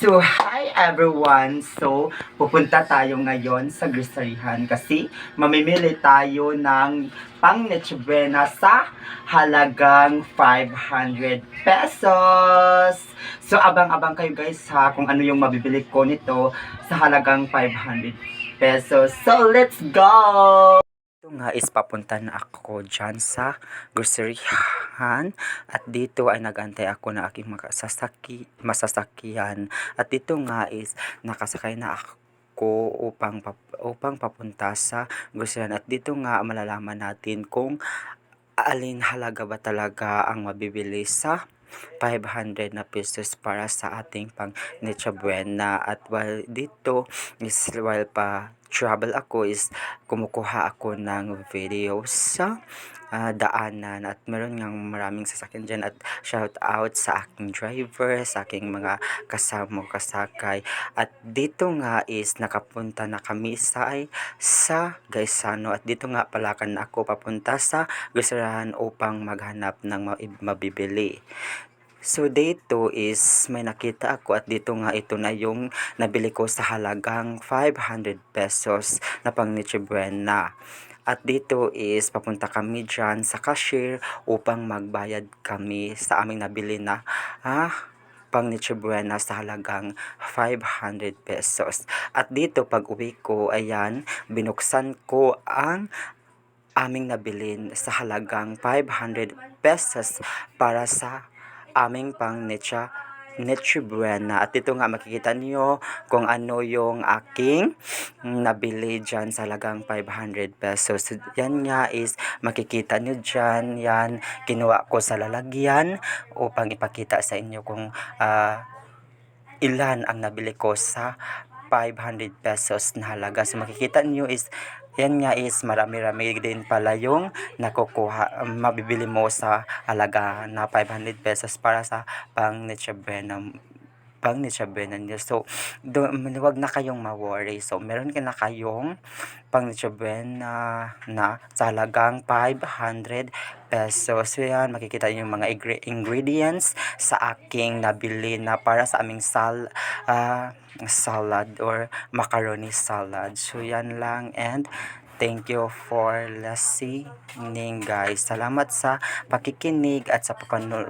So, hi everyone! So, pupunta tayo ngayon sa groceryhan kasi mamimili tayo ng pang Noche Buena sa halagang 500 pesos. So, abang-abang kayo guys ha kung ano yung mabibili ko nito sa halagang 500 pesos. So, let's go! Ito nga is papunta na ako dyan sa groceryhan at dito ay nagantay ako na aking masasakyan at dito nga is nakasakay na ako upang papunta sa groceryhan at dito nga malalaman natin kung alin halaga ba talaga ang mabibili sa 500 na pesos para sa ating pang Noche Buena. At while dito is while pa travel ako is kumukuha ako ng videos sa daanan at meron ngang maraming sasakyan dyan at shout out sa aking driver, sa aking mga kasama kasakay. At dito nga is nakapunta na kami sa Gaisano at dito nga palakan ako papunta sa groceryhan upang maghanap ng mabibili. So dito is may nakita ako at dito nga ito na yung nabili ko sa halagang 500 pesos na pang Noche Buena. At dito is papunta kami dyan sa cashier upang magbayad kami sa aming nabili na pang Noche Buena sa halagang 500 pesos. At dito pag uwi ko, ayan, binuksan ko ang aming nabilin sa halagang 500 pesos para sa aming pang Noche Buena. At dito nga makikita niyo kung ano yung aking nabili dyan sa halagang 500 pesos. So, yan nga is makikita niyo dyan. Yan, kinuha ko sa lalagyan upang ipakita sa inyo kung ilan ang nabili ko sa 500 pesos na halaga. So makikita niyo is yan nga is marami-rami din pala yung nakukuha, mabibili mo sa halaga na 500 pesos para sa pang Noche Buena niyo. So, wag na kayong ma-worry. So, meron ka na kayong pang Noche Buena na sa halagang 500 pesos. So, yan, makikita niyo yung mga ingredients sa aking nabili na para sa aming salad or macaroni salad. So, yan lang and thank you for listening guys. Salamat sa pakikinig at sa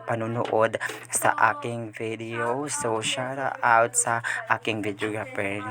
panunood sa aking video. So shout out sa aking videographer.